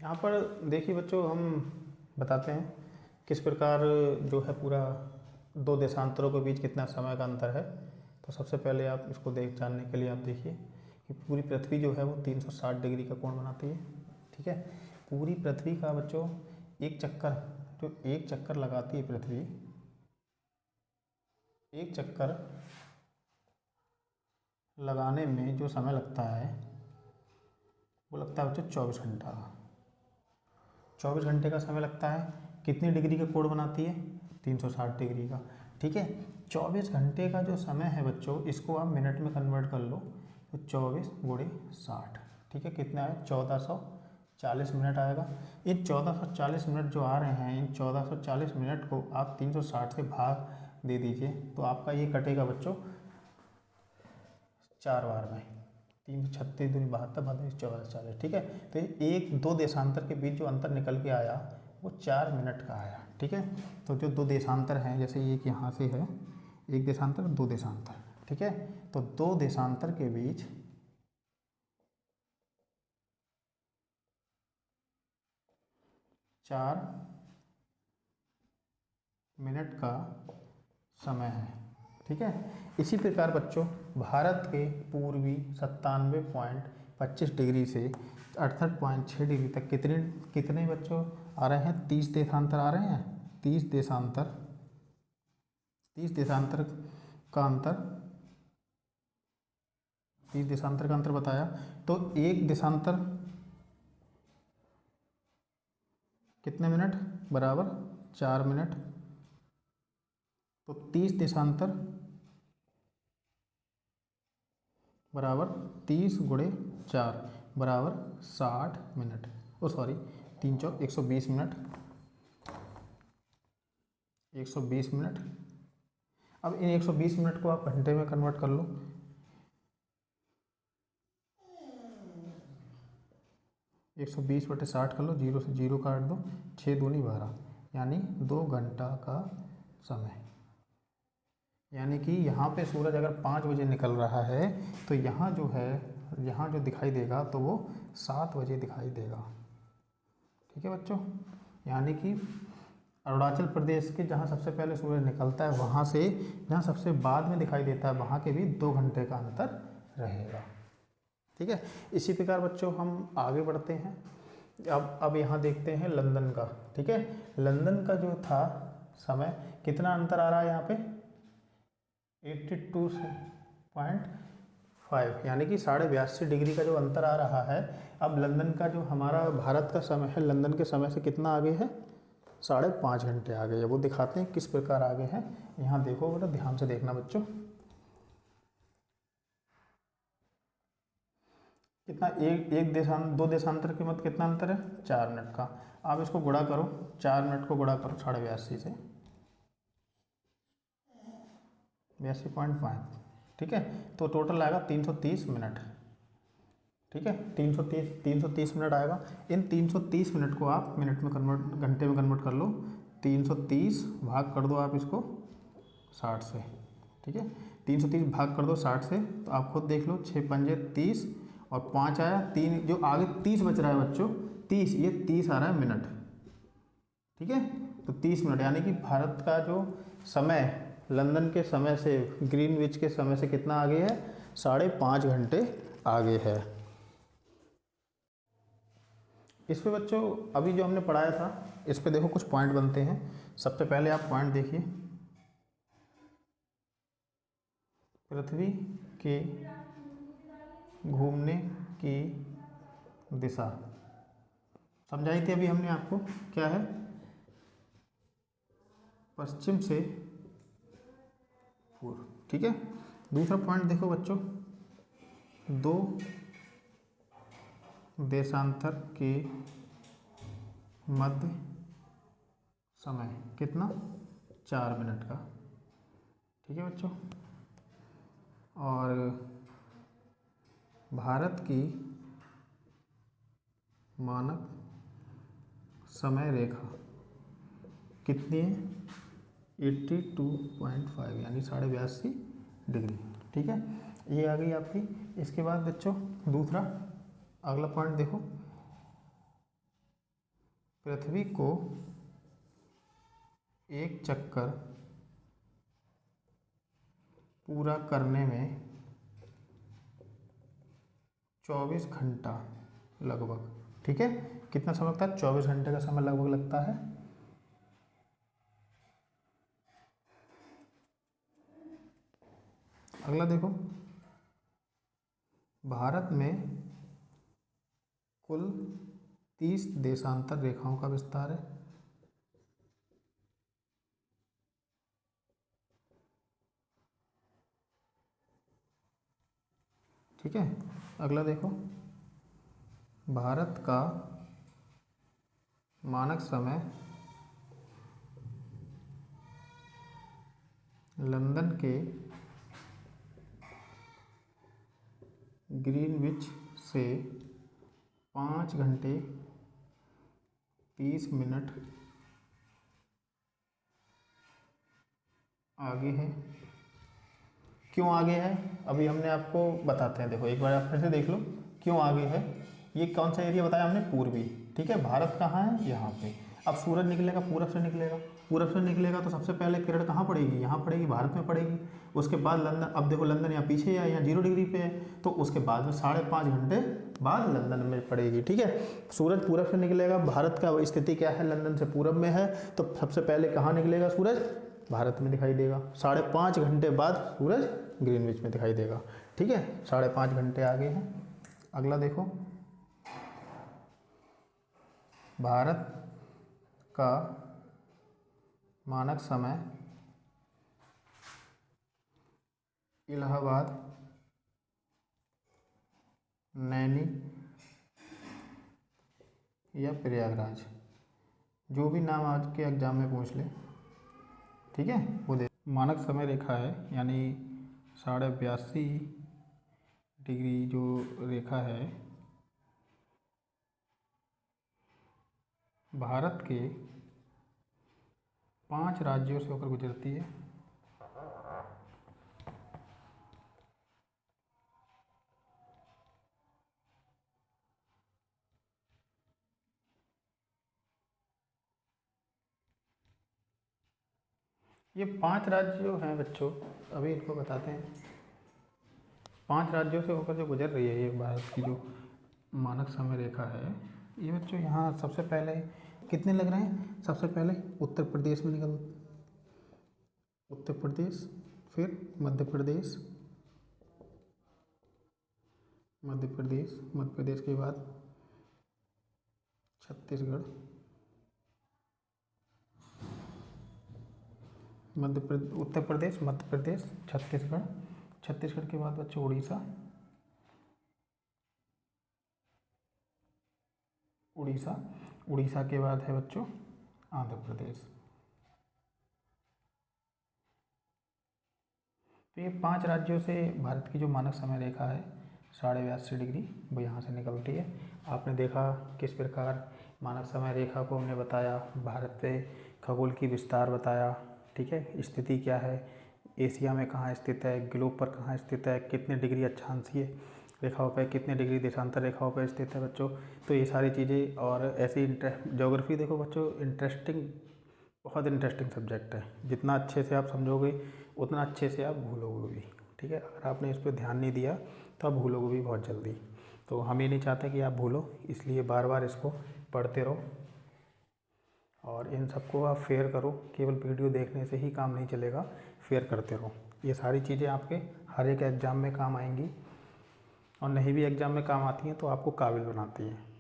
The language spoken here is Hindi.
यहाँ पर देखिए बच्चों, हम बताते हैं किस प्रकार जो है पूरा दो देशांतरों के बीच कितना समय का अंतर है। तो सबसे पहले आप इसको जानने के लिए आप देखिए कि पूरी पृथ्वी जो है वो 360 डिग्री का कोण बनाती है। ठीक है, पूरी पृथ्वी का बच्चों एक चक्कर लगाती है पृथ्वी, एक चक्कर लगाने में जो समय लगता है वो लगता है बच्चों 24 घंटा का। 24 घंटे का समय लगता है। कितनी डिग्री का कोण बनाती है? 360 डिग्री का। ठीक है, 24 घंटे का जो समय है बच्चों, इसको आप मिनट में कन्वर्ट कर लो तो 24 गुणे 60, ठीक है, कितना है? 1440 मिनट आएगा। इन 1440 मिनट जो आ रहे हैं, इन 1440 मिनट को आप 360 से भाग दे दीजिए तो आपका ये कटेगा बच्चों 4 बार में। 336 दूनी 72, 32 14 40। ठीक है, तो एक दो देशांतर के बीच जो अंतर निकल के आया वो 4 मिनट का आया। ठीक है, तो जो दो देशांतर हैं, जैसे एक यहाँ से है, एक देशांतर दो देशांतर, ठीक है, तो दो देशांतर के बीच 4 मिनट का समय है। ठीक है, इसी प्रकार बच्चों भारत के पूर्वी 97.25 डिग्री से 68.6 डिग्री तक कितने कितने बच्चों आ रहे हैं? 30 देशांतर आ रहे हैं। 30 देशांतर, 30 देशांतर का अंतर, 30 देशांतर का अंतर बताया। तो एक देशांतर कितने मिनट? बराबर 4 मिनट। तो 30 देशांतर बराबर 30 गुणे 4 बराबर 60 मिनट। ओ सॉरी, 3 चौक 120 मिनट, 120 मिनट। अब इन 120 मिनट को आप घंटे में कन्वर्ट कर लो। 120/60 कर लो, 0 से 0 काट दो, 6 दूनी 12, यानी 2 घंटा का समय। यानी कि यहाँ पे सूरज अगर 5 बजे निकल रहा है तो यहाँ जो है, यहाँ जो दिखाई देगा तो वो 7 बजे दिखाई देगा। ठीक है बच्चों, यानी कि अरुणाचल प्रदेश के जहाँ सबसे पहले सूरज निकलता है वहाँ से जहाँ सबसे बाद में दिखाई देता है वहाँ के भी 2 घंटे का अंतर रहेगा। ठीक है, इसी प्रकार बच्चों हम आगे बढ़ते हैं। अब यहाँ देखते हैं लंदन का। ठीक है, लंदन का जो था समय, कितना अंतर आ रहा है यहाँ पे? 82.5, यानी कि 82.5 डिग्री का जो अंतर आ रहा है। अब लंदन का जो हमारा भारत का समय है, लंदन के समय से कितना आगे है? 5.5 घंटे आगे है। वो दिखाते हैं किस प्रकार आगे है। यहाँ देखो बेटा, ध्यान से देखना बच्चों, कितना एक दो देशांतर की मत कितना अंतर है? 4 मिनट का। आप इसको गुणा करो, 4 मिनट को गुणा करो 82.5 से, 82.5। ठीक है, तो टोटल आएगा 330 मिनट। ठीक है, 330 मिनट आएगा। इन 330 मिनट को आप मिनट में कन्वर्ट, घंटे में कन्वर्ट कर लो। 330 भाग कर दो आप इसको 60 से। ठीक है, 330 भाग कर दो 60 से, तो आप खुद देख लो, 6 पंजे 30 और 5 आया, 3 जो आगे 30 बच रहा है बच्चों, 30, ये 30 आ रहा है मिनट। ठीक है, तो 30 मिनट, यानी कि भारत का जो समय लंदन के समय से, ग्रीनविच के समय से कितना आगे है? 5.5 घंटे आगे है। इस पे बच्चों अभी जो हमने पढ़ाया था, इस पे देखो कुछ पॉइंट बनते हैं। सबसे पहले आप पॉइंट देखिए, पृथ्वी के घूमने की दिशा समझाई थी अभी हमने आपको, क्या है? पश्चिम से पूर्व। ठीक है, दूसरा पॉइंट देखो बच्चों, दो देशांतर के मध्य समय कितना? 4 मिनट का। ठीक है बच्चों, और भारत की मानक समय रेखा कितनी है? 82.5, यानी 82.5 डिग्री। ठीक है, ये आ गई आपकी। इसके बाद बच्चों दूसरा, अगला पॉइंट देखो, पृथ्वी को एक चक्कर पूरा करने में 24 घंटा लगभग, ठीक है। कितना समय लगता है? 24 घंटे का समय लगभग लगता है। अगला देखो, भारत में कुल 30 देशांतर रेखाओं का विस्तार है। ठीक है। अगला देखो, भारत का मानक समय लंदन के ग्रीनविच से 5 घंटे 30 मिनट आगे है। क्यों आगे है अभी हमने आपको बताते हैं। देखो एक बार आप फिर से देख लो क्यों आगे है। ये कौन सा एरिया बताया हमने? पूर्वी, ठीक है। भारत कहाँ है? यहाँ पे। अब सूरज निकलेगा पूरब से निकलेगा, पूरब से निकलेगा तो सबसे पहले किरण कहाँ पड़ेगी? यहाँ पड़ेगी, भारत में पड़ेगी। उसके बाद लंदन, अब देखो लंदन यहाँ पीछे है, यहाँ 0 डिग्री पे है, तो उसके बाद में 5.5 घंटे बाद लंदन में पड़ेगी, ठीक है। सूरज पूरब से निकलेगा, भारत का स्थिति क्या है? लंदन से पूरब में है, तो सबसे पहले कहाँ निकलेगा सूरज? भारत में दिखाई देगा। 5.5 घंटे बाद सूरज ग्रीनविच में दिखाई देगा, ठीक है। 5.5 घंटे आगे है। अगला देखो, भारत का मानक समय इलाहाबाद, नैनी या प्रयागराज, जो भी नाम आज के एग्जाम में पूछ ले, ठीक है, वो दे। मानक समय रेखा है यानी 82.5 डिग्री जो रेखा है भारत के 5 राज्यों से होकर गुजरती है। ये 5 राज्य जो हैं बच्चों, अभी इनको बताते हैं। 5 राज्यों से होकर जो गुजर रही है ये भारत की जो मानक समय रेखा है, ये बच्चों यहाँ सबसे पहले कितने लग रहे हैं? सबसे पहले उत्तर प्रदेश में निकल, उत्तर प्रदेश, फिर मध्य प्रदेश, मध्य प्रदेश, मध्य प्रदेश के बाद छत्तीसगढ़, उत्तर प्रदेश, मध्य प्रदेश, छत्तीसगढ़, छत्तीसगढ़ के बाद बच्चों उड़ीसा, उड़ीसा, उड़ीसा के बाद है बच्चों आंध्र प्रदेश। तो ये 5 राज्यों से भारत की जो मानक समय रेखा है 82.5 डिग्री वो यहाँ से निकलती है। आपने देखा किस प्रकार मानक समय रेखा को हमने बताया, भारत पे खगोल की विस्तार बताया, ठीक है। स्थिति क्या है, एशिया में कहाँ स्थित है, ग्लोब पर कहाँ स्थित है, कितने डिग्री अक्षांशीय रेखाओं पर, कितने डिग्री देशांतर रेखाओं पर स्थित है बच्चों। तो ये सारी चीज़ें और ऐसी ज्योग्राफी देखो बच्चों, इंटरेस्टिंग, बहुत इंटरेस्टिंग सब्जेक्ट है। जितना अच्छे से आप समझोगे उतना अच्छे से आप भूलोगे भी, ठीक है। अगर आपने इस पर ध्यान नहीं दिया तो आप भूलोगे भी बहुत जल्दी। तो हम ये नहीं चाहते कि आप भूलो, इसलिए बार बार इसको पढ़ते रहो और इन सबको आप फेयर करो। केवल वीडियो देखने से ही काम नहीं चलेगा, फेयर करते रहो। ये सारी चीज़ें आपके हर एक एग्ज़ाम में काम आएंगी और नहीं भी एग्ज़ाम में काम आती हैं तो आपको काबिल बनाती हैं।